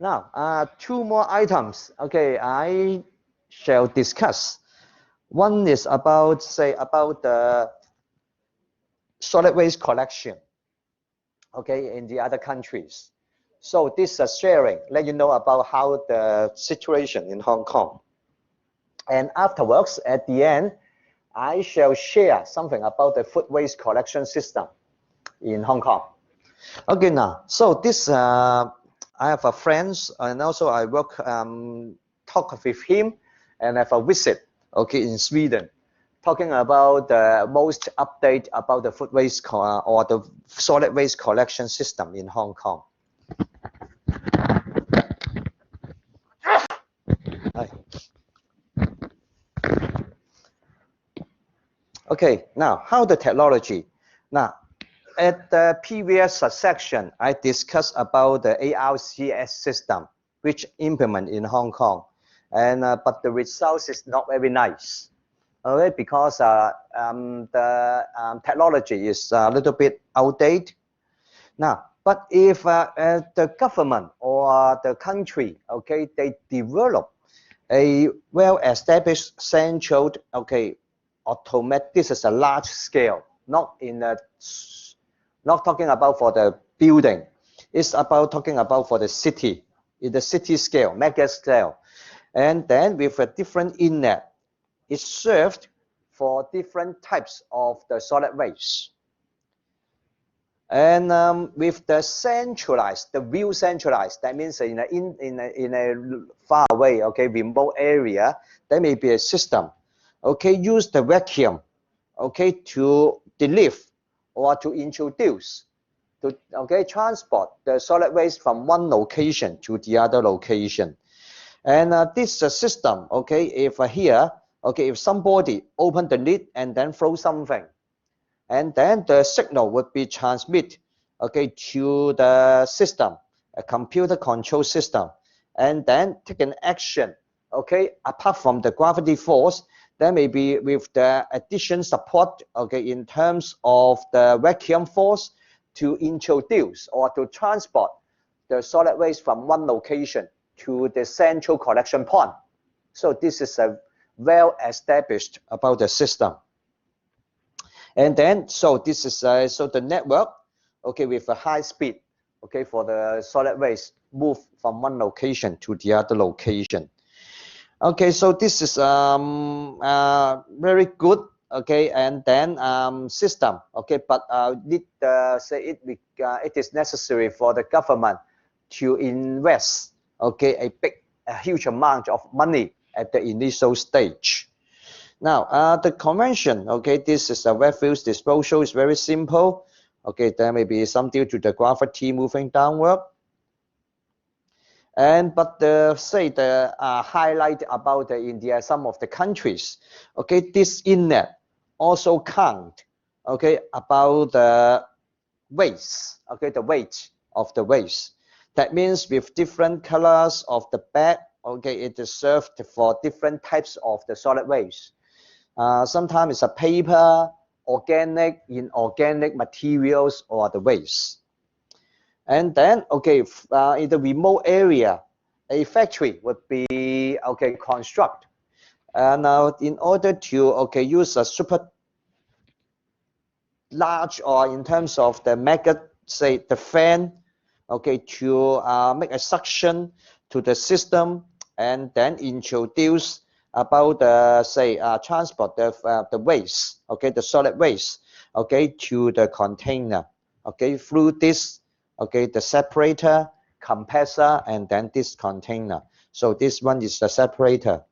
Now, two more items. Okay, I shall discuss. One is about, say, about the solid waste collection. Okay, in the other countries. So this is sharing, let you know about how the situation in Hong Kong. And afterwards, at the end, I shall share something about the food waste collection system in Hong Kong. Okay, now, so this, I have a friend, and also I work, talk with him, and have a visit, okay, in Sweden, talking about the most update about the food waste or the solid waste collection system in Hong Kong. Okay, now how the technology. Now, at the previous section, I discussed about the ARCS system, which implement in Hong Kong, and but the results is not very nice. Okay, because the technology is a little bit outdated. Now, but if the government or the country, okay, they develop a well-established central, okay, automatic. This is a large scale, not in a, not talking about for the building. It's about talking about for the city, in the city scale, mega scale, and then with a different inlet, it's served for different types of the solid waste. And with the centralized, the view centralized, that means in a far away, okay, remote area, there may be a system, okay, use the vacuum, okay, to deliver or to introduce, to, okay, transport the solid waste from one location to the other location. And this system, okay, if here, okay, if somebody open the lid and then throw something, and then the signal would be transmitted, okay, to the system, a computer control system, and then take an action, okay, apart from the gravity force, there may be with the addition support, okay, in terms of the vacuum force to introduce or to transport the solid waste from one location to the central collection point. So this is a well established about the system. And then, so this is so the network, okay, with a high speed, okay, for the solid waste move from one location to the other location. Okay, so this is very good, okay, and then system, okay, but need say it is necessary for the government to invest, okay, a huge amount of money at the initial stage. Now, the convention, okay, this is a refuse disposal, is very simple. Okay, there may be some due to the gravity moving downward. And but the say the highlight about the India, some of the countries, okay, this inlet also count, okay, about the waste, okay, the weight of the waste. That means with different colors of the bag, okay, it is served for different types of the solid waste. Sometimes it's a paper, organic, inorganic materials, or the waste. And then, okay, in the remote area, a factory would be, okay, construct. Now, in order to, okay, use a super large or in terms of the mega, say, the fan, okay, to make a suction to the system and then introduce about the, say, transport the waste, okay, the solid waste, okay, to the container, okay, through this, okay, the separator, compressor, and then this container. So this one is the separator.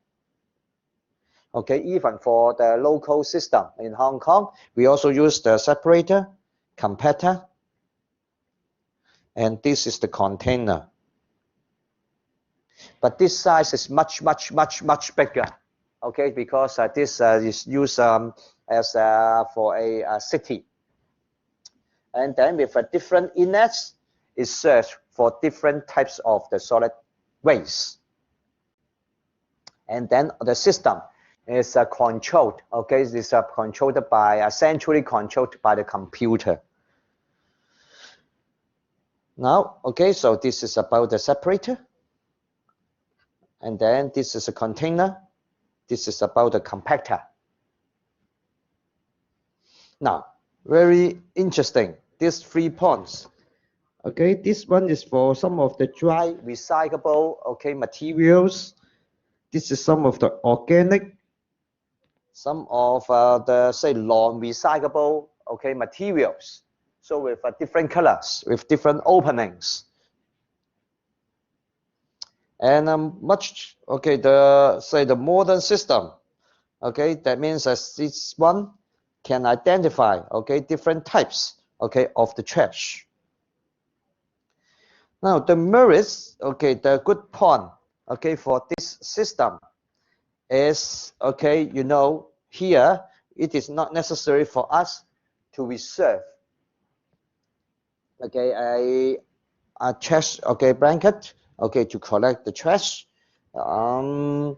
Okay, even for the local system in Hong Kong, we also use the separator, compactor, and this is the container. But this size is much bigger, okay, because this is used as for a city. And then with a different inlets, is served for different types of the solid waste. And then the system is controlled, okay, this is controlled by, centrally controlled by the computer. Now, okay, so this is about the separator. And then this is a container. This is about the compactor. Now, very interesting, these 3 points. Okay, this one is for some of the dry recyclable, okay, materials. This is some of the organic, some of the, say, non-recyclable, okay, materials. So with different colors, with different openings. And much, okay, the modern system, okay, that means that this one can identify, okay, different types, okay, of the trash. Now the merits, okay, the good point, okay, for this system is, okay, you know, here it is not necessary for us to reserve, okay, a trash, okay, blanket, okay, to collect the trash, and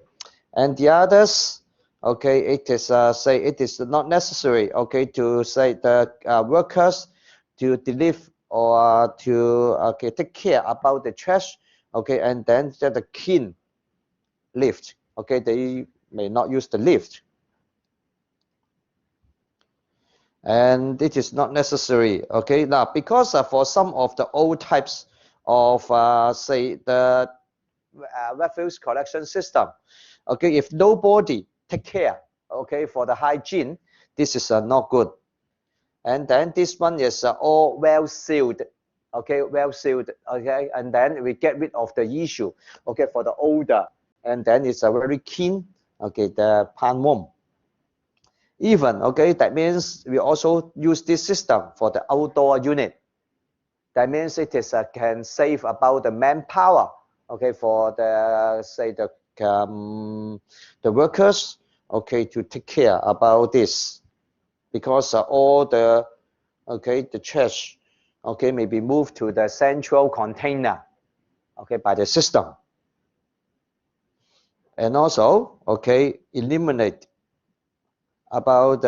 the others, okay, it is say it is not necessary, okay, to say the workers to deliver or to, okay, take care about the trash, okay, and then the clean lift, okay, they may not use the lift, and it is not necessary, okay. Now because for some of the old types of say the refuse collection system, okay, if nobody take care, okay, for the hygiene, this is not good. And then this one is all well sealed, okay, well sealed, okay, and then we get rid of the issue, okay, for the odor, and then it's a very clean, okay, the pan room. Even, okay, that means we also use this system for the outdoor unit. That means it is can save about the manpower, okay, for the, say, the workers, okay, to take care about this, because all the, okay, the trash, okay, may be moved to the central container, okay, by the system. And also, okay, eliminate about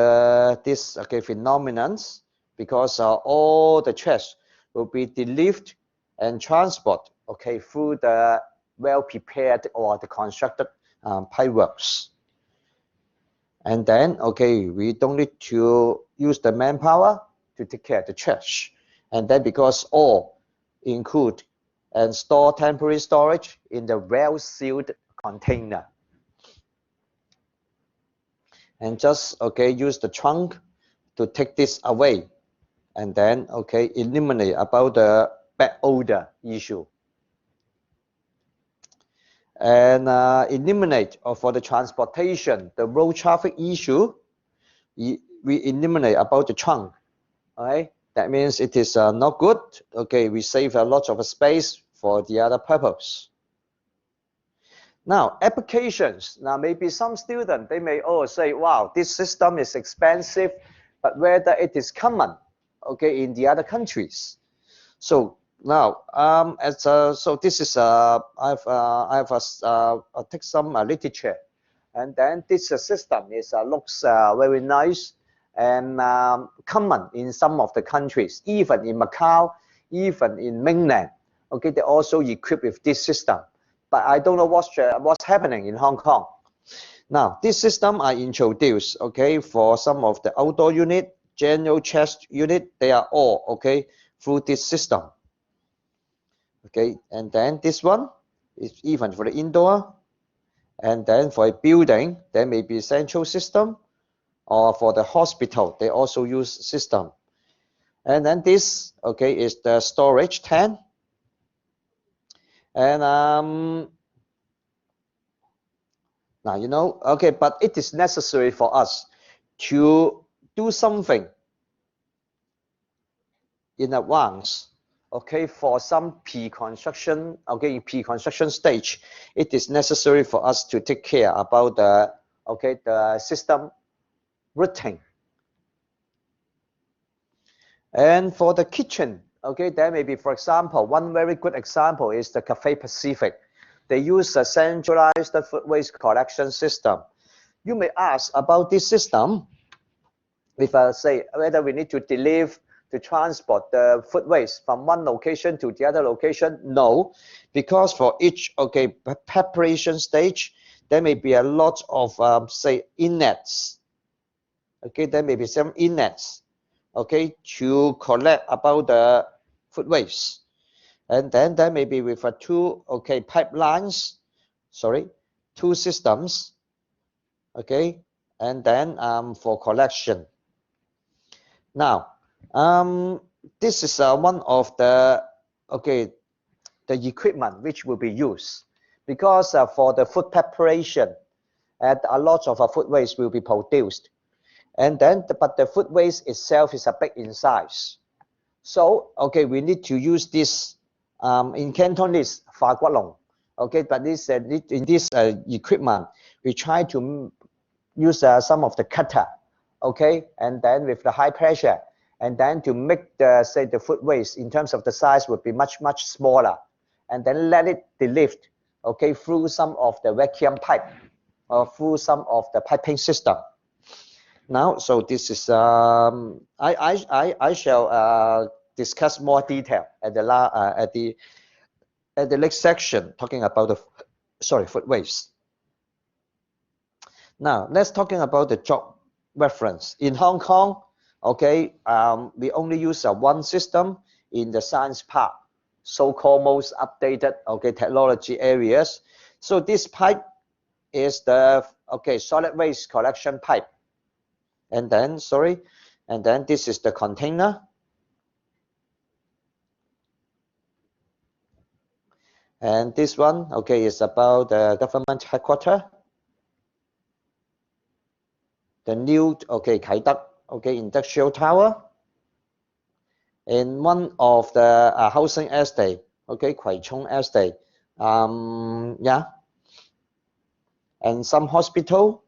this, okay, phenomenons, because all the trash will be delivered and transported, okay, through the well prepared or the constructed pipeworks. And then, okay, we don't need to use the manpower to take care of the trash. And then because all include and store temporary storage in the well sealed container. And just, okay, use the trunk to take this away, and then, okay, eliminate about the bad odor issue. And eliminate for the transportation, the road traffic issue, we eliminate about the trunk, right? That means it is not good, okay, we save a lot of space for the other purpose. Now, applications. Now, maybe some students, they may say, wow, this system is expensive, but whether it is common, okay, in the other countries. So now, so this is I've take some literature, and then this system is looks very nice and common in some of the countries, even in Macau, even in mainland. Okay, they also equipped with this system. But I don't know what's happening in Hong Kong. Now, this system I introduced, okay, for some of the outdoor unit, general chest unit, they are all, okay, through this system. Okay, and then this one is even for the indoor, and then for a building, there may be central system, or for the hospital, they also use system. And then this, okay, is the storage tank. And now, you know, okay, but it is necessary for us to do something in advance, okay, for some pre-construction, okay, in pre-construction stage, it is necessary for us to take care about the, okay, the system routing. And for the kitchen, okay, there may be, for example, one very good example is the Cathay Pacific. They use a centralized food waste collection system. You may ask about this system, if say whether we need to deliver to transport the food waste from one location to the other location? No, because for each preparation stage, there may be a lot of say inlets. Okay, there may be some inlets. Okay, to collect about the food waste, and then there may be with two pipelines. Sorry, two systems. Okay, and then for collection. Now, this is one of the the equipment which will be used, because for the food preparation, a lot of food waste will be produced, and then but the food waste itself is a big in size. So we need to use this in Cantonese 化骨龍. But this in this equipment, we try to use some of the cutter, and then with the high pressure, and then to make the the food waste in terms of the size would be much smaller, and then let it delift through some of the vacuum pipe or through some of the piping system. Now, so this is I shall discuss more detail at the next section, talking about the food waste. Now let's talking about the job reference in Hong Kong. We only use one system in the science park, so-called most updated technology areas. So this pipe is the solid waste collection pipe, and then this is the container, and this one is about the government headquarters, the new Kai Tak industrial tower, and one of the housing estate, Kwai Chung estate, yeah, and some hospital.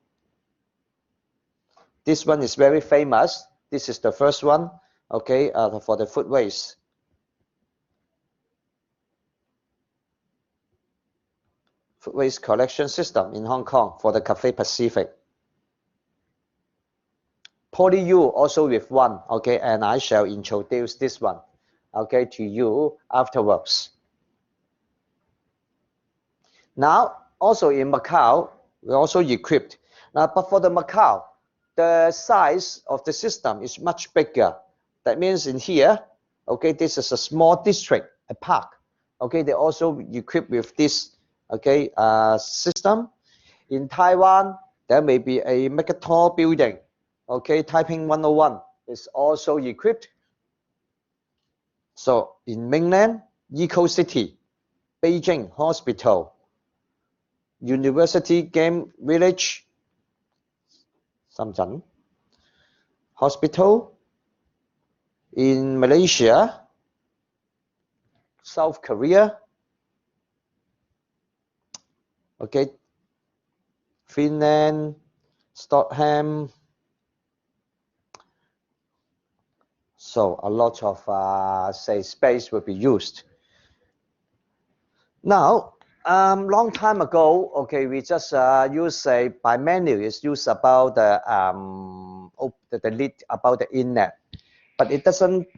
This one is very famous. This is the first one, for the food waste. Food waste collection system in Hong Kong for the Cathay Pacific. PolyU also with one, and I shall introduce this one, to you afterwards. Now, also in Macau, we also equipped. Now, but for the Macau, the size of the system is much bigger. That means in here, this is a small district, a park. They also equipped with this, system. In Taiwan, there may be a mega tall building. Taiping 101 is also equipped. So in mainland, Eco City, Beijing Hospital, University Game Village, Shenzhen Hospital, in Malaysia, South Korea, Finland, Stockholm. So a lot of space will be used. Now, long time ago, we just use by manual is used about the lid about the inlet, but it doesn't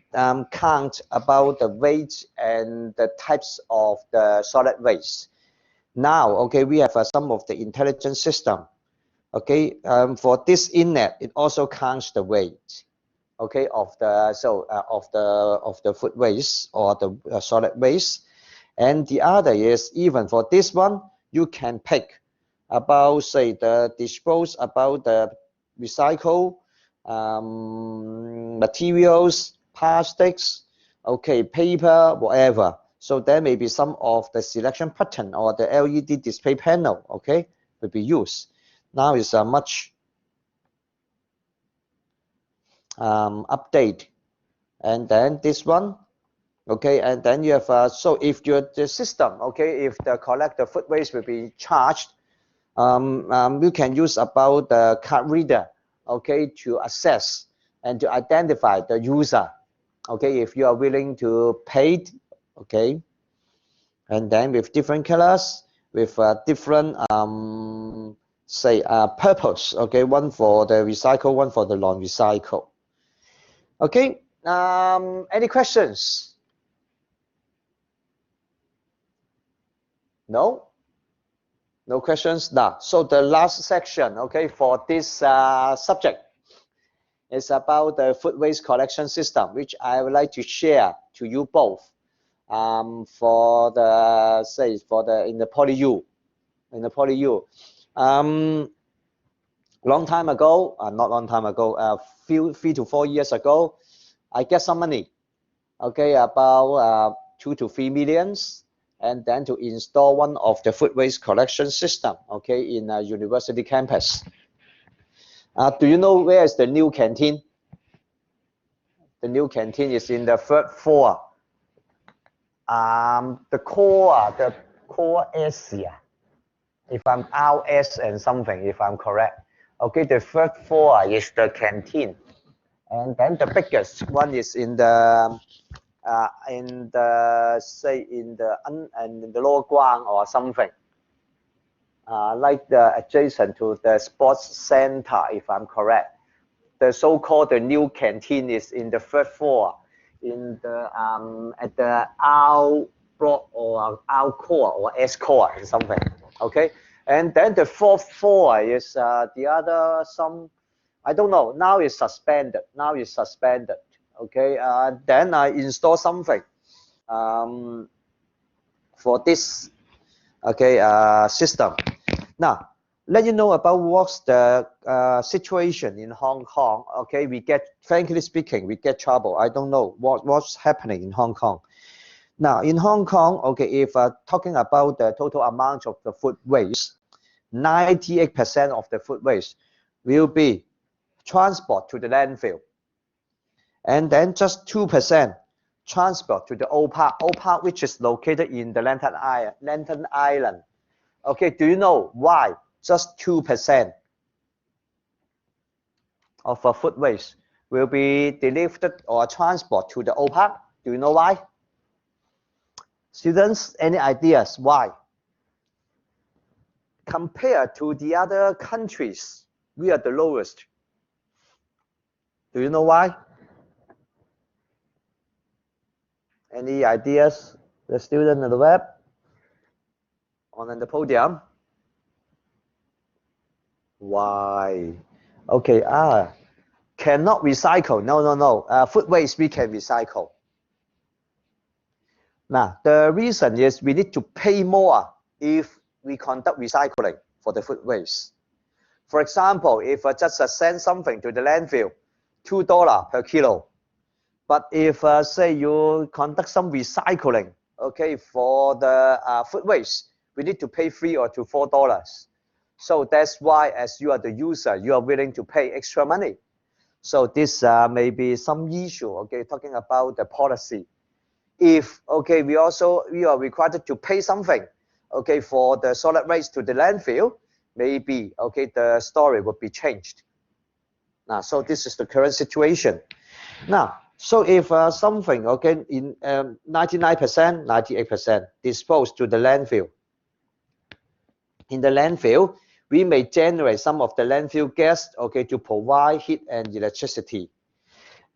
count about the weight and the types of the solid waste. Now, we have some of the intelligent system. For this inlet, it also counts the weight. Of the food waste or the solid waste. And the other is, even for this one, you can pick about the dispose about the recycle materials, plastics, paper, whatever. So there may be some of the selection pattern or the LED display panel, will be used. Now it's a much update. And then this one, and then you have so if the system, if the collector food waste will be charged, you can use about the card reader, to assess and to identify the user, if you are willing to pay, and then with different colors, with different purpose, one for the recycle, one for the non-recycle. Any questions? No? No questions? Now, so the last section, okay, for this subject is about the food waste collection system, which I would like to share to you both for the, say, for the, in the PolyU. In the PolyU. Long time ago, not long time ago, 3 to 4 years ago, I get some money, okay, about 2 to 3 millions, and then to install one of the food waste collection system, okay, in a university campus. Do you know where is the new canteen? The new canteen is in the 3rd floor. The core Asia, if I'm RS and something, if I'm correct. Okay, the 3rd floor is the canteen, and then the biggest one is in the say in the Lo Guang or something, like the adjacent to the sports center, if I'm correct. The so-called the new canteen is in the 3rd floor, in the at the R block or R core or S core or something. Okay, and then the 4th floor is the other some, I don't know. Now it's suspended. Now it's suspended. Okay, then I install something for this, okay, system. Now, let you know about what's the situation in Hong Kong. Okay, we get, frankly speaking, we get trouble. I don't know what's happening in Hong Kong. Now, in Hong Kong, okay, if talking about the total amount of the food waste, 98% of the food waste will be transport to the landfill, and then just 2% transport to the Old Park, which is located in the Lantern Island. Okay, do you know why just 2% of food waste will be delivered or transport to the Old Park? Do you know why? Students, any ideas why? Compared to the other countries, we are the lowest. Do you know why? Any ideas? The student on the web? On the podium? Why? Okay, cannot recycle. No. Food waste we can recycle. Now, the reason is we need to pay more if we conduct recycling for the food waste. For example, if I just send something to the landfill, $2 per kilo. But if, say, you conduct some recycling, okay, for the food waste, we need to pay $3 to $4. So that's why, as you are the user, you are willing to pay extra money. So this may be some issue, okay, talking about the policy. If, okay, we are required to pay something, okay, for the solid waste to the landfill, maybe, okay, the story would be changed. Now, so this is the current situation. Now, so if something, okay, in 99%, 98% disposed to the landfill, in the landfill, we may generate some of the landfill gas, okay, to provide heat and electricity.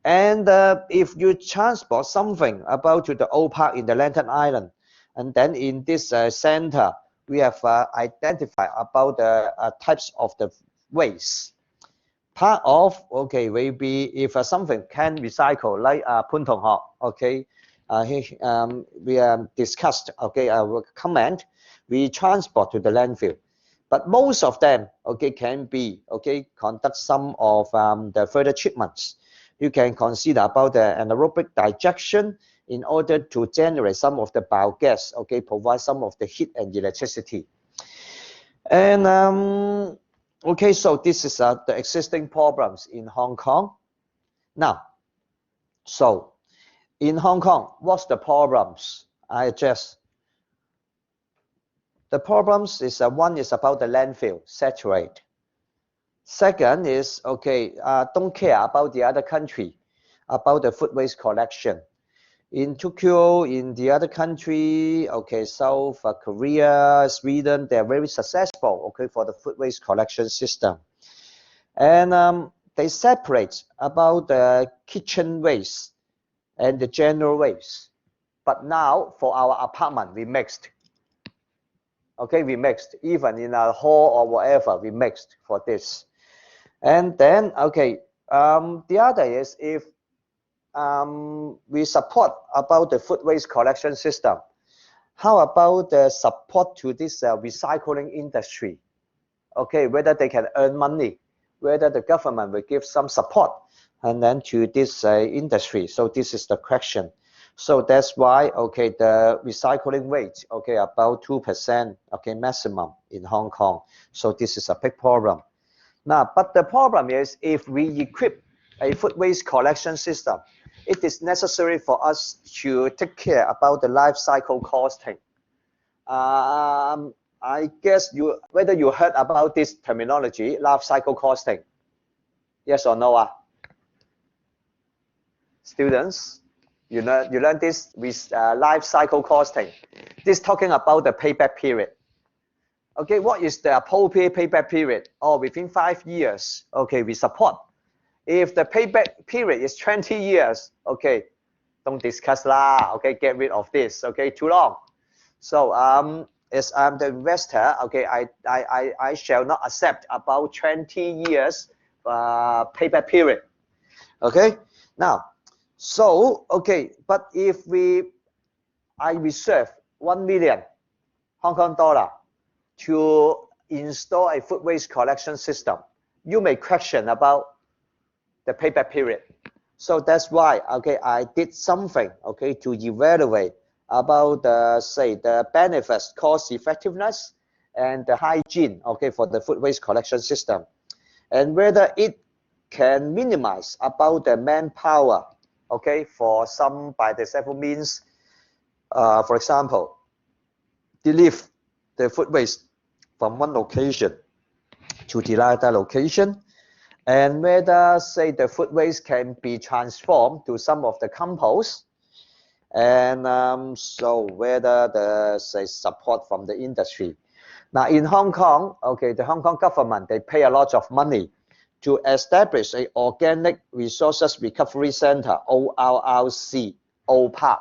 And if you transport something about to the Old Park in the Lantern Island, and then in this center, we have identified about the types of the waste. Part of, okay, maybe if something can recycle, like Pun Tong Hok, okay, we discussed, okay, I will comment, we transport to the landfill. But most of them, okay, can be, okay, conduct some of the further treatments. You can consider about the anaerobic digestion in order to generate some of the biogas, okay, provide some of the heat and electricity. And okay, so this is the existing problems in Hong Kong. Now, so in Hong Kong, what's the problems? I address. The problems is one is about the landfill saturate. Second is, okay, don't care about the other country, about the food waste collection. In Tokyo, in the other country, okay, South Korea, Sweden, they're very successful, okay, for the food waste collection system. And they separate about the kitchen waste and the general waste. But now for our apartment, we mixed. Okay, we mixed. Even in a hall or whatever, we mixed for this. And then, okay, the other is if we support about the food waste collection system, how about the support to this recycling industry? Okay, whether they can earn money, whether the government will give some support and then to this industry. So this is the question. So that's why, okay, the recycling rate, okay, about 2%, okay, maximum in Hong Kong. So this is a big problem. Now, but the problem is if we equip a food waste collection system, it is necessary for us to take care about the life cycle costing. I guess whether you heard about this terminology, life cycle costing. Yes or no? Students, you learn this with life cycle costing. This talking about the payback period. Okay, what is the appropriate payback period? Or within 5 years, okay, we support. If the payback period is 20 years, okay, don't discuss lah, okay, get rid of this, okay, too long. So as I'm the investor, okay, I shall not accept about 20 years payback period. Okay, now, so, okay, but if I reserve 1 million Hong Kong dollar to install a food waste collection system, you may question about the payback period. So that's why, okay, I did something, okay, to evaluate about say the benefits, cost effectiveness, and the hygiene, okay, for the food waste collection system, and whether it can minimize about the manpower, okay, for some by the several means. For example, deliver the food waste from one location to the other location, and whether, say, the food waste can be transformed to some of the compost, and so whether the, say, support from the industry. Now in Hong Kong, okay, the Hong Kong government, they pay a lot of money to establish a Organic Resources Recovery Center, ORRC, OPAC,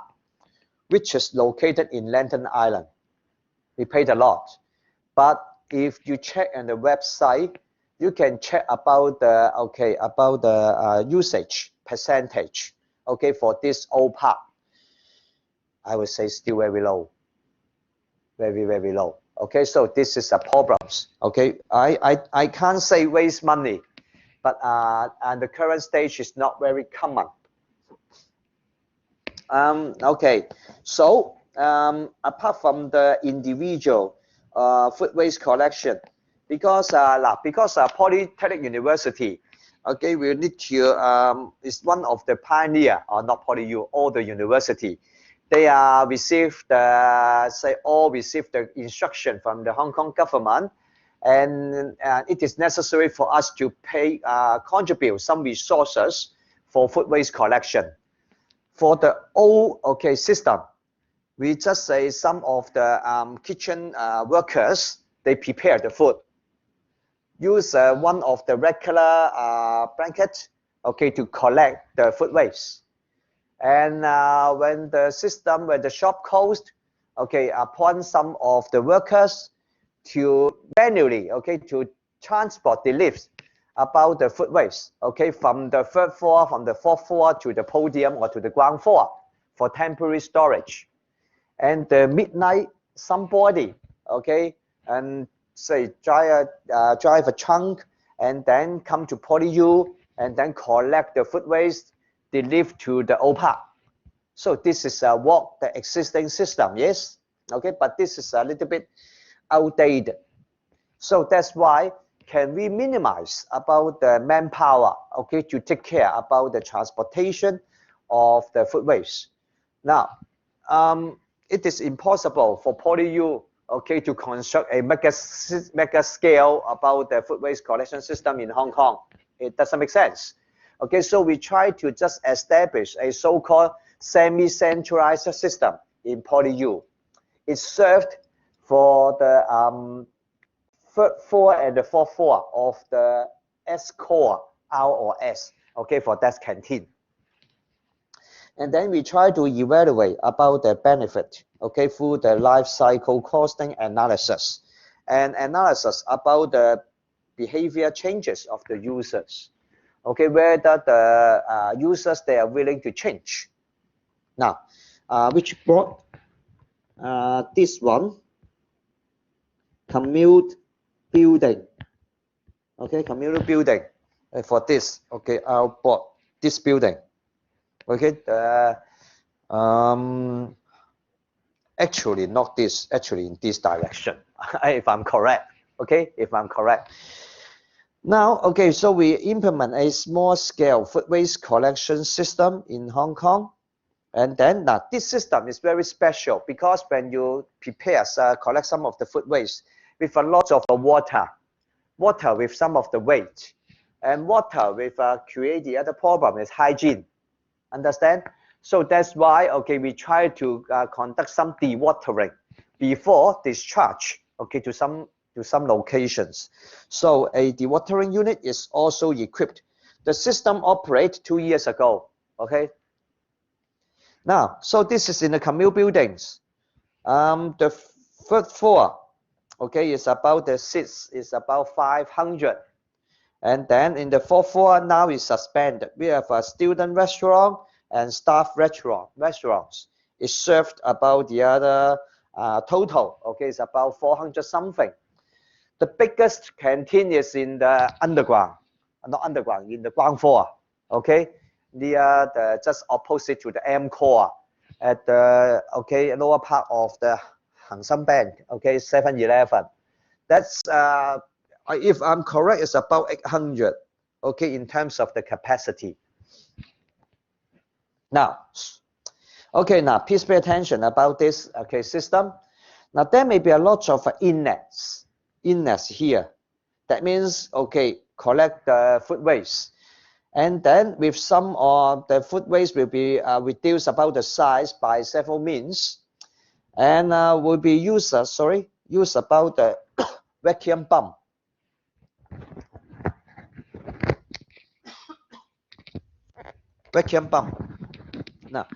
which is located in Lantern Island. We paid a lot, but if you check on the website, you can check about the, okay, about the usage percentage, okay, for this OPAC. I would say still very low, very, very low. Okay, so this is a problem. Okay, I can't say waste money, but and the current stage is not very common. Okay, so apart from the individual food waste collection, because Polytechnic University, okay, we need to is one of the pioneer, or not PolyU, all the university. They receive the instruction from the Hong Kong government, and it is necessary for us to contribute some resources for food waste collection. For the old, okay, system, we just say some of the kitchen workers, they prepare the food. Use one of the regular blanket, okay, to collect the food waste. And when the shop closed, okay, appoint some of the workers to manually, okay, to transport the lifts about the food waste, okay, from the third floor, from the fourth floor to the podium or to the ground floor for temporary storage. And the midnight, somebody, okay, and say drive a trunk and then come to PolyU and then collect the food waste, deliver to the OPAC. So this is what the existing system, yes, okay, but this is a little bit outdated. So that's why can we minimize about the manpower, okay, to take care about the transportation of the food waste. Now, it is impossible for PolyU, okay, to construct a mega scale about the food waste collection system in Hong Kong. It doesn't make sense. Okay, so we try to just establish a so-called semi-centralized system in PolyU. It's served for the third floor and the fourth floor of the S core, R or S, okay, for that canteen. And then we try to evaluate about the benefit, okay, through the life cycle costing analysis and analysis about the behavior changes of the users, okay, whether the users, they are willing to change. Now, which brought this one, commute building, okay, communal building for this, okay, I bought this building, okay, actually not this, actually in this direction, if I'm correct, okay, if I'm correct. Now, okay, so we implement a small scale food waste collection system in Hong Kong. And then now this system is very special because when you prepare, collect some of the food waste with a lot of water with some of the weight, and water with create the other problem is hygiene. Understand? So that's why, okay, we try to conduct some dewatering before discharge, okay, to some locations. So a dewatering unit is also equipped. The system operated 2 years ago, okay. Now, so this is in the commune buildings. The third floor, okay, is about the seats is about 500. And then in the fourth floor now is suspended. We have a student restaurant and staff restaurants. It's served about the other total, okay, it's about 400 something. The biggest canteen is in the underground, not underground, in the ground floor, okay, near the just opposite to the M Core at the okay lower part of the Hang Seng Bank, okay, 7-Eleven. That's if I'm correct, it's about 800, okay, in terms of the capacity. Now, okay, now please pay attention about this, okay, system. Now there may be a lot of inlets here. That means, okay, collect the food waste, and then with some of the food waste will be reduced about the size by several means, and will be used about the vacuum pump. Vacuum pump. Now,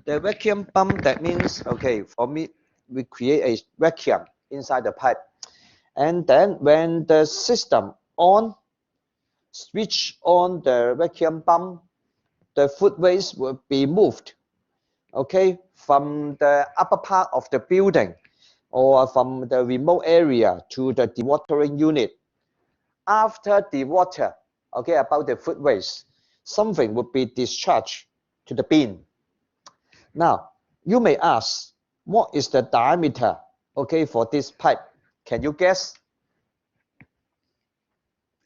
the vacuum pump, that means, okay, for me, we create a vacuum inside the pipe. And then when the system switch on the vacuum pump, the food waste will be moved, okay, from the upper part of the building or from the remote area to the dewatering unit. After dewater, okay, about the food waste, something would be discharged to the bin. Now, you may ask, what is the diameter, okay, for this pipe? Can you guess?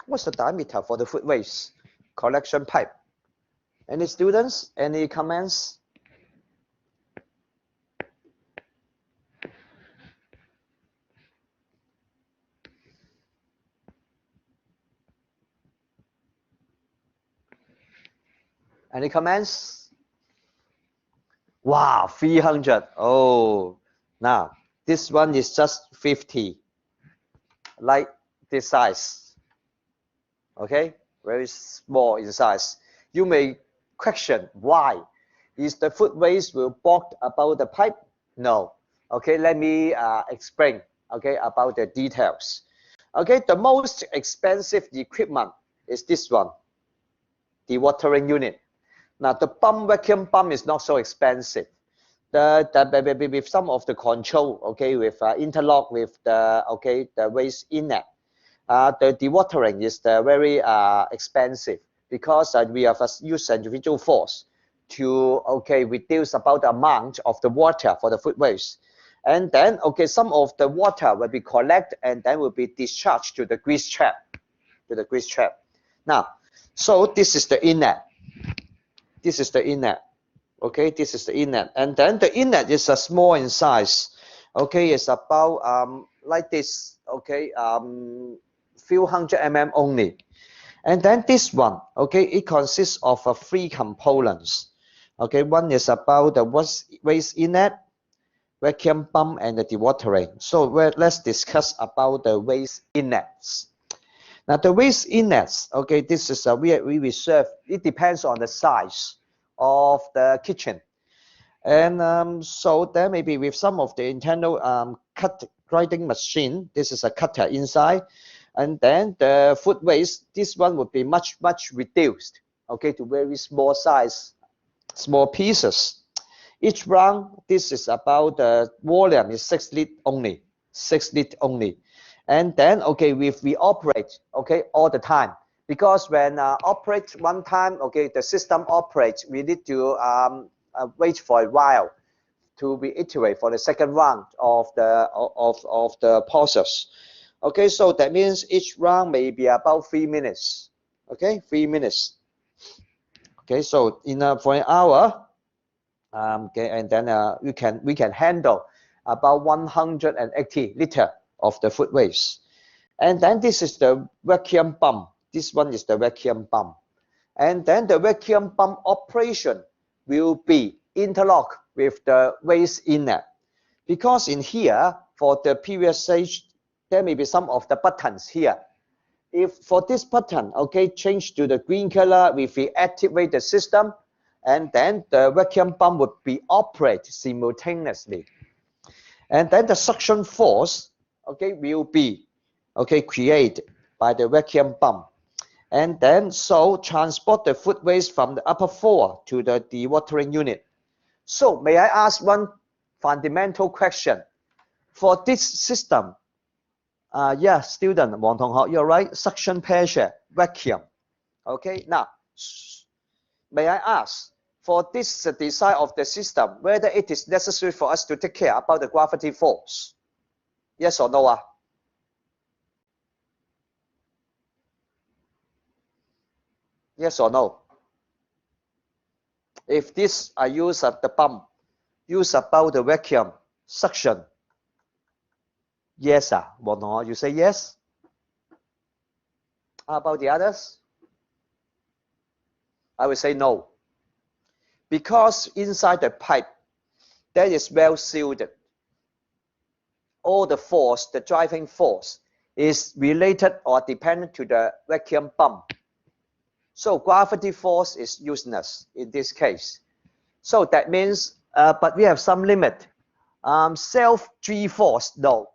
What's the diameter for the food waste collection pipe? Any students? Any comments? Any comments? Wow, 300. Oh, now this one is just 50, like this size. Okay, very small in size. You may question why is the food waste will block about the pipe? No. Okay, let me explain, okay, about the details. Okay, the most expensive equipment is this one, the watering unit. Now the vacuum pump is not so expensive. With some of the control, okay, with interlock with the okay the waste inlet. The dewatering is very expensive because we have used centrifugal force to okay reduce about the amount of the water for the food waste, and then okay some of the water will be collected and then will be discharged to the grease trap, Now, so this is the inlet. This is the inlet. Okay, this is the inlet, and then the inlet is a small in size. Okay, it's about like this. Okay, few hundred mm only. And then this one, okay, it consists of 3 components. Okay, one is about the waste inlet, vacuum pump, and the dewatering. So let's discuss about the waste inlets. Now the waste inlets, okay, this is we reserve. It depends on the size. of the kitchen. And so there may be with some of the internal grinding machine. This is a cutter inside, and then the food waste, this one would be much reduced, okay, to very small size, small pieces. Each round, this is about the volume is 6 lit only, 6 lit only. And then, okay, if we operate, okay, all the time, because when operate one time, okay, the system operates, we need to wait for a while to reiterate for the second round of the process. Okay, so that means each round may be about 3 minutes. Okay, 3 minutes. Okay, so for an hour, okay, and then we can handle about 180 liter of the food waste. And then this is the vacuum pump. This one is the vacuum pump. And then the vacuum pump operation will be interlocked with the waste inlet. Because in here, for the previous stage, there may be some of the buttons here. If for this button, okay, change to the green color, if we activate the system, and then the vacuum pump would be operate simultaneously. And then the suction force, okay, will be, okay, created by the vacuum pump. And then so transport the food waste from the upper floor to the dewatering unit. So may I ask one fundamental question? For this system, yeah, student, Wang Tonghe, you're right, suction pressure, vacuum. Okay, now, may I ask, for this design of the system, whether it is necessary for us to take care about the gravity force? Yes or no? Yes or no? If this I use the pump, use about the vacuum, suction. Yes, Wang Tonghe, you say yes? How about the others? I will say no. Because inside the pipe, that is well sealed. All the force, the driving force, is related or dependent to the vacuum pump. So gravity force is useless in this case. So that means, but we have some limit. Self G force, no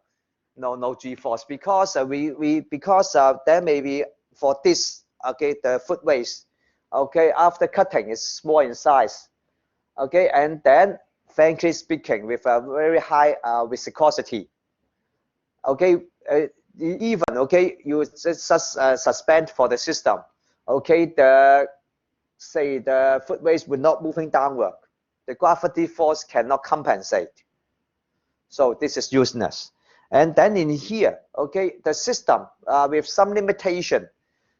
G force, because there may be for this, okay, the food waste, okay, after cutting is small in size, okay, and then frankly speaking, with a very high viscosity, okay, even, okay, you just suspend for the system, okay, the food waste will not moving downward, the gravity force cannot compensate, so this is useless. And then in here, okay, the system with some limitation,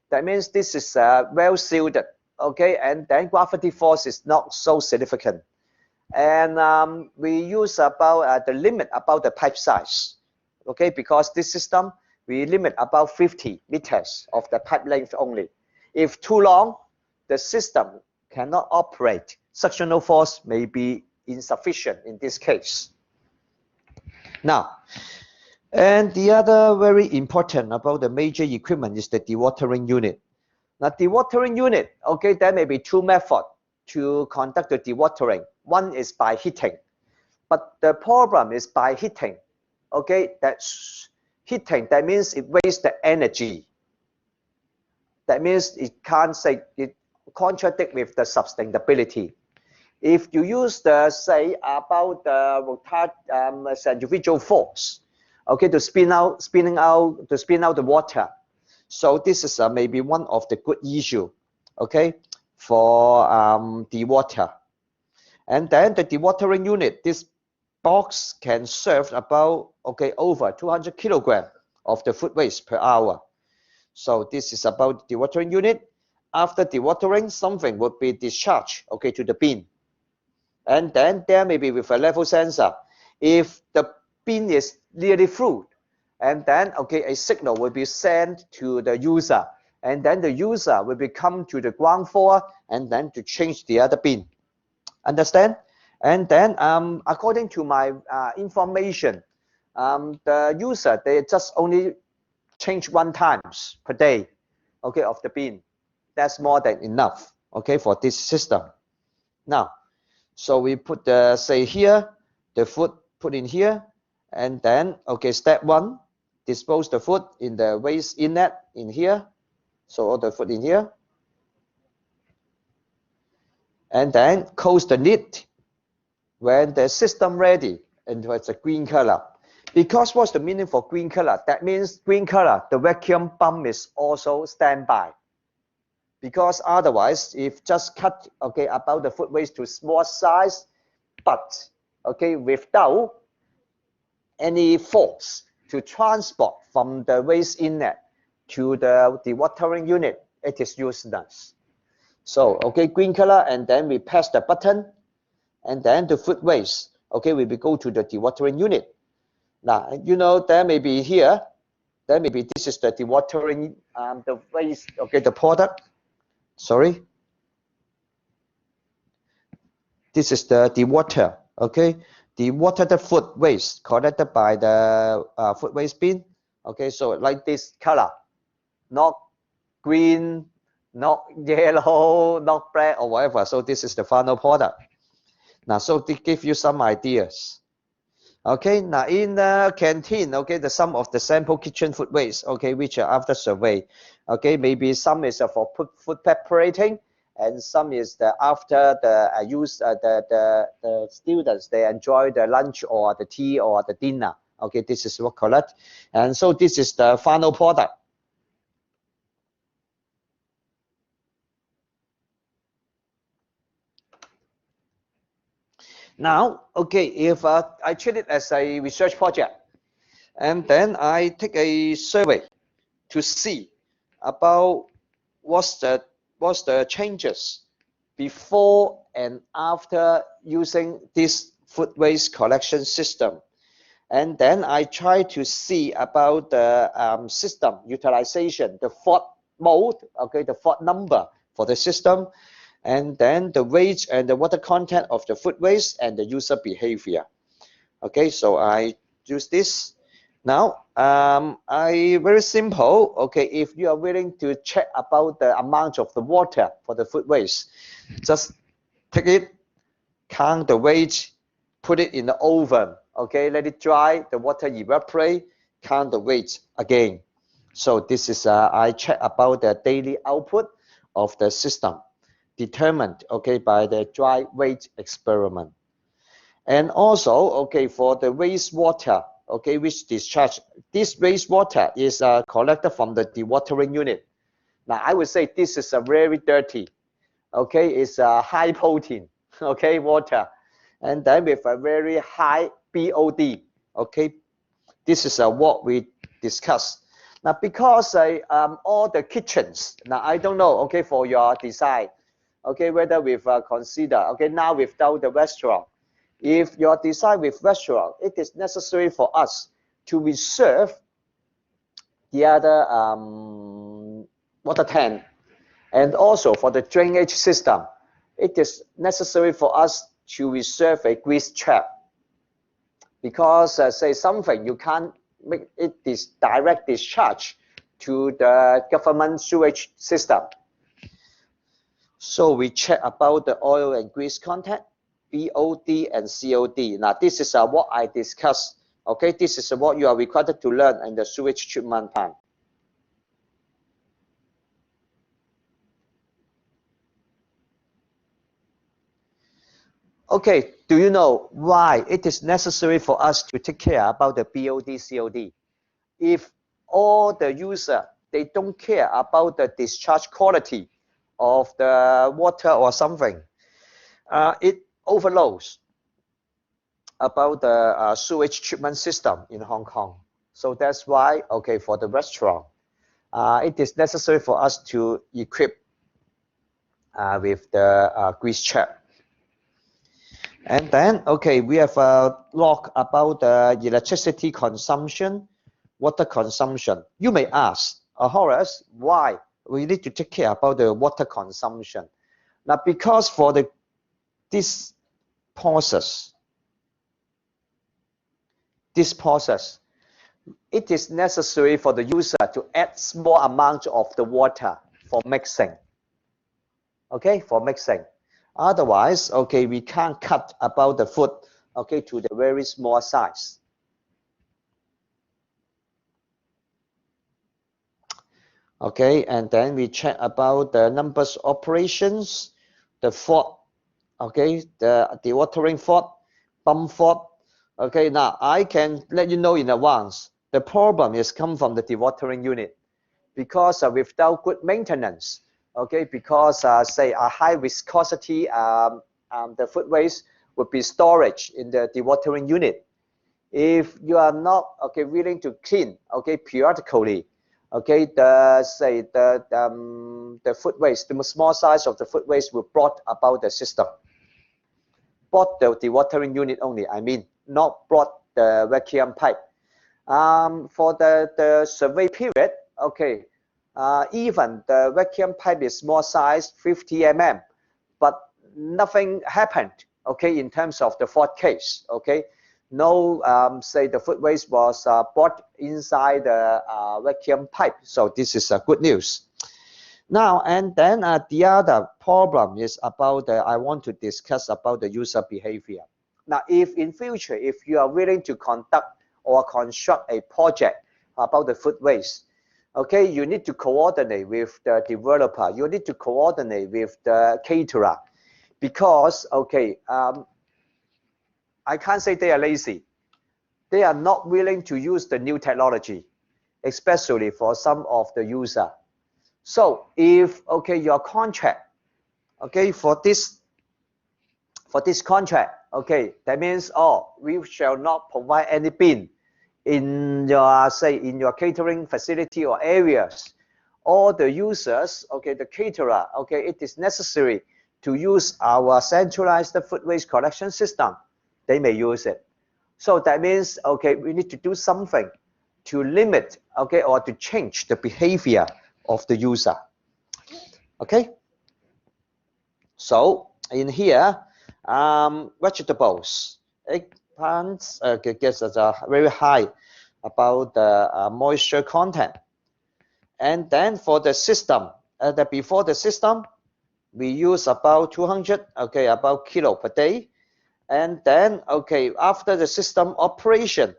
that means this is well sealed, okay, and then gravity force is not so significant. And we use about the limit about the pipe size, okay, because this system, we limit about 50 meters of the pipe length only. If too long, the system cannot operate. Suctional force may be insufficient in this case. Now, and the other very important about the major equipment is the dewatering unit. Now, dewatering unit, okay, there may be two methods to conduct the dewatering. One is by heating, but the problem is by heating, okay, that's heating, that means it wastes the energy. That means it can't say, it contradict with the sustainability. If you use the, say, about the centrifugal force, okay, to spin out the water. So this is maybe one of the good issue, okay, for the water. And then the dewatering unit, this box can serve about, okay, over 200 kilogram of the food waste per hour. So this is about the dewatering unit. After dewatering, something would be discharged, okay, to the bin. And then there may be with a level sensor. If the bin is nearly full, and then, okay, a signal will be sent to the user, and then the user will be come to the ground floor and then to change the other bin. Understand? And then according to my information, the user, they just only change 1 times per day, okay, of the bin. That's more than enough, okay, for this system. Now, so we put the, say here, the food put in here, and then, okay, step 1, dispose the food in the waste inlet in here. So all the food in here. And then close the lid when the system ready, and it's a green color. Because what's the meaning for green color? That means green color, the vacuum pump is also standby. Because otherwise, if just cut, okay, about the food waste to small size, but, okay, without any force to transport from the waste inlet to the dewatering unit, it is useless. So, okay, green color, and then we press the button, and then the food waste, okay, we will go to the dewatering unit. Now, you know, there may be here, there may be, this is the dewatering, the waste, okay, the product, sorry. This is the dewater, okay, dewater the food waste collected by the food waste bin, okay, so like this color, not green, not yellow, not black or whatever. So this is the final product. Now, so they give you some ideas. Okay, now in the canteen, okay, the some of the sample kitchen food waste, okay, which are after survey, okay, maybe some is for food preparating, and some is the after the use the students, they enjoy the lunch or the tea or the dinner. Okay, this is what collect, and so this is the final product. Now, okay, if I treat it as a research project, and then I take a survey to see about what's the changes before and after using this food waste collection system, and then I try to see about the system utilization, the fault mode, okay, the fault number for the system, and then the weight and the water content of the food waste and the user behavior. Okay, so I use this. Now, I very simple. Okay, if you are willing to check about the amount of the water for the food waste, just take it, count the weight, put it in the oven. Okay, let it dry, the water evaporate, count the weight again. So this is I check about the daily output of the system, determined, okay, by the dry weight experiment. And also, okay, for the wastewater, okay, which discharge, this wastewater is collected from the dewatering unit. Now, I would say this is a very dirty, okay, it's a high protein, okay, water, and then with a very high BOD, okay, this is what we discussed. Now, because all the kitchens, now I don't know, okay, for your design, okay, whether we've consider, okay, now without the restaurant, if your design with restaurant, it is necessary for us to reserve the other water tank, and also for the drainage system, it is necessary for us to reserve a grease trap, because say something you can't make it this direct discharge to the government sewage system. So we check about the oil and grease content, BOD and COD. Now this is what I discussed. Okay, this is what you are required to learn in the sewage treatment plant. Okay, do you know why it is necessary for us to take care about the BOD, COD? If all the user, they don't care about the discharge quality of the water or something, it overloads about the sewage treatment system in Hong Kong. So that's why, okay, for the restaurant, it is necessary for us to equip with the grease trap. And then, okay, we have a log about the electricity consumption, water consumption. You may ask, Horace, why we need to take care about the water consumption? Now, because for this process, it is necessary for the user to add small amount of the water for mixing. Okay, for mixing. Otherwise, okay, we can't cut about the foot, okay, to the very small size. Okay, and then we check about the numbers operations, the fault, okay, the dewatering fault, pump fault. Okay, now I can let you know in advance, the problem is come from the dewatering unit, because without good maintenance, okay, because say a high viscosity, the food waste would be storage in the dewatering unit. If you are not, okay, willing to clean, okay, periodically, okay, the food waste, the small size of the food waste will brought about the system, brought the dewatering unit only, I mean, not brought the vacuum pipe. For the survey period, okay, even the vacuum pipe is small size, 50 mm, but nothing happened, okay, in terms of the fault case, okay. No, say the food waste was brought inside the vacuum pipe, so this is good news. Now, and then the other problem is about I want to discuss about the user behavior. Now, if in future, if you are willing to conduct or construct a project about the food waste, okay, you need to coordinate with the developer, you need to coordinate with the caterer, because, okay, I can't say they are lazy. They are not willing to use the new technology, especially for some of the user. So if, okay, your contract, okay, for this contract, okay, that means, oh, we shall not provide any bin in your, say, in your catering facility or areas. All the users, okay, the caterer, okay, it is necessary to use our centralized food waste collection system. They may use it. So that means, okay, we need to do something to limit, okay, or to change the behavior of the user. Okay. So in here, vegetables, eggplants, gets a very high about the moisture content. And then for the system, before the system, we use about 200, okay, about kilo per day. And then, okay, after the system operation,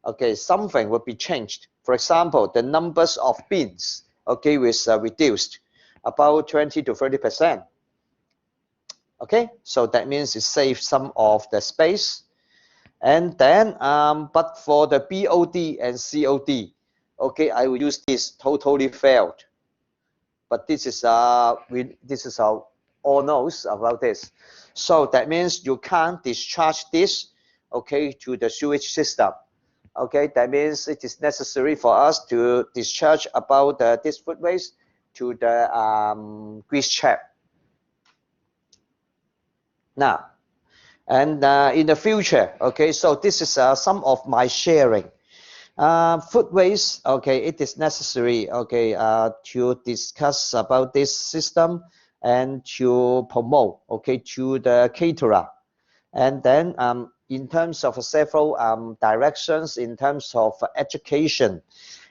okay, something will be changed. For example, the numbers of bins, okay, was reduced about 20 to 30%. Okay, so that means it saves some of the space. And then, but for the BOD and COD, okay, I will use this totally failed. But this is all knows about this. So that means you can't discharge this, okay, to the sewage system. Okay, that means it is necessary for us to discharge about this food waste to the grease trap. Now, and in the future, okay, so this is some of my sharing. Food waste, okay, it is necessary, okay, to discuss about this system and to promote, okay, to the caterer. And then in terms of several directions, in terms of education.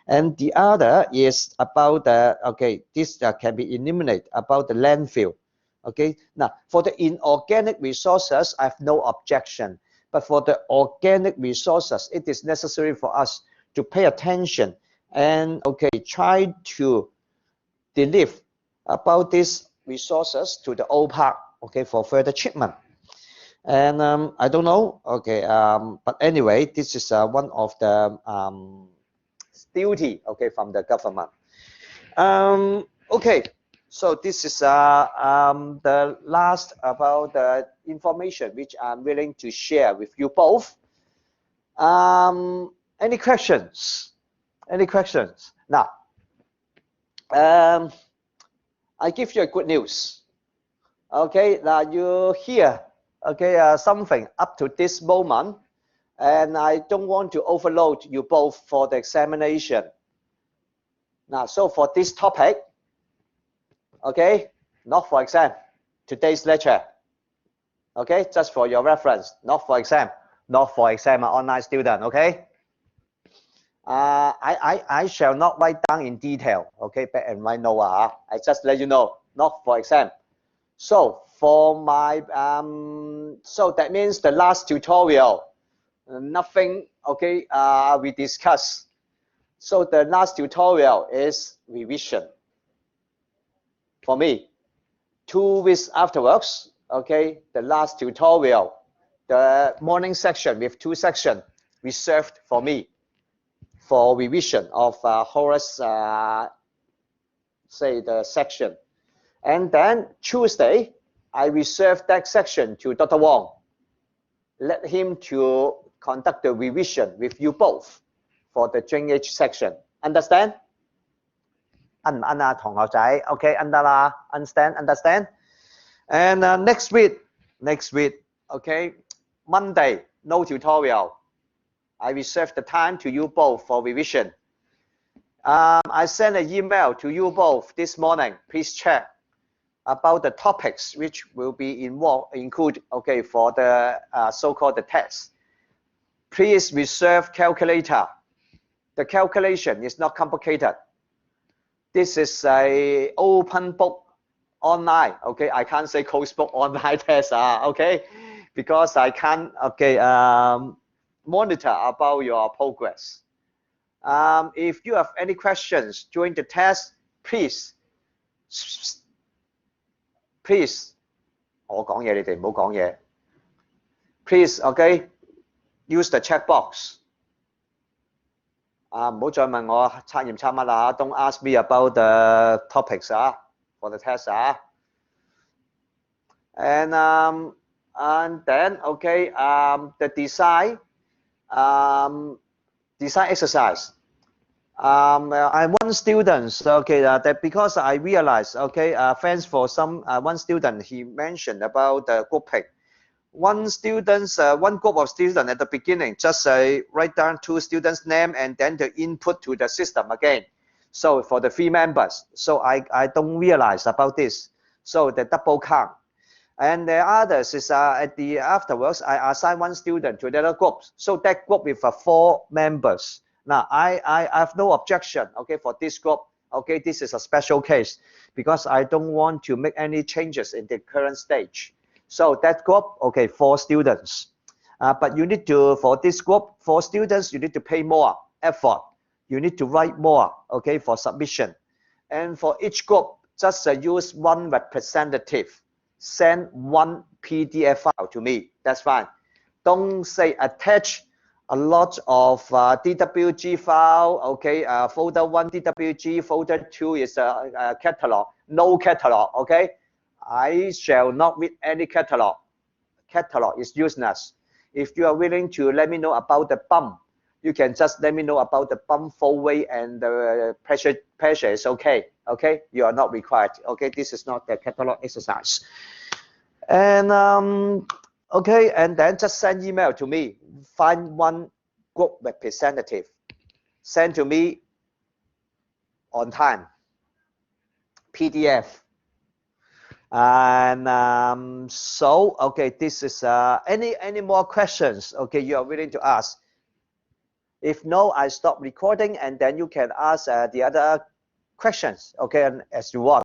And the other is about okay, this can be eliminated about the landfill. Okay, now for the inorganic resources, I have no objection. But for the organic resources, it is necessary for us to pay attention and, okay, try to deliver about these resources to the old park, okay, for further treatment. And I don't know, okay, but anyway, this is one of the duty, okay, from the government. Okay, so this is the last about the information which I'm willing to share with you both. Any questions? Any questions? Now, I give you a good news. Okay, now you hear, okay, something up to this moment, and I don't want to overload you both for the examination. Now, so for this topic, okay, not for exam, today's lecture, okay, just for your reference, not for exam, not for exam, online student, okay. I shall not write down in detail, okay, back and right now, I just let you know, not for exam. So for my so that means the last tutorial, nothing, okay, we discussed. So the last tutorial is revision for me. 2 weeks afterwards, okay, the last tutorial, the morning section with 2 sections reserved for me for revision of Horace, say the section. And then Tuesday, I reserve that section to Dr. Wong. Let him to conduct the revision with you both for the drainage section. Understand? 啱唔啱啊，同學仔 ？OK， 啱得啦 ，understand。And next week, okay, Monday, no tutorial. I reserve the time to you both for revision. I sent an email to you both this morning. Please check about the topics which will be included, okay, for the so-called the test. Please reserve calculator. The calculation is not complicated. This is a open book online, okay. I can't say closed book online test, okay, because I can't, okay, monitor about your progress. If you have any questions during the test, please, 我講嘢，你哋唔好講嘢。Please, okay, use the chat box. 唔好再問我測驗測乜啦。Don't ask me about the topics for the test And then, okay, the design exercise. I one student, okay, that because I realized, okay, thanks for some one student, he mentioned about the grouping. One group of students at the beginning just write down 2 students' name and then the input to the system again. So for the 3 members, so I don't realize about this. So the double count. And the others is at the afterwards, I assign 1 student to the other group. So that group with 4 members. Now I have no objection, okay, for this group. Okay, this is a special case because I don't want to make any changes in the current stage. So that group, okay, 4 students. But you need to, for this group, 4 students, you need to pay more effort. You need to write more, okay, for submission. And for each group, just use 1 representative. Send 1 PDF file to me. That's fine. Don't say attach a lot of DWG file, okay, folder 1 DWG, folder 2 is a catalog. No catalog, okay. I shall not read any catalog. Catalog is useless. If you are willing to let me know about the bump, you can just let me know about the bump flow rate and the pressure is okay. Okay, you are not required. Okay, this is not the catalog exercise. And okay, and then just send email to me. Find 1 group representative. Send to me on time. PDF. And so, okay, this is any more questions, okay, you are willing to ask. If no, I stop recording and then you can ask the other questions, okay, as you want.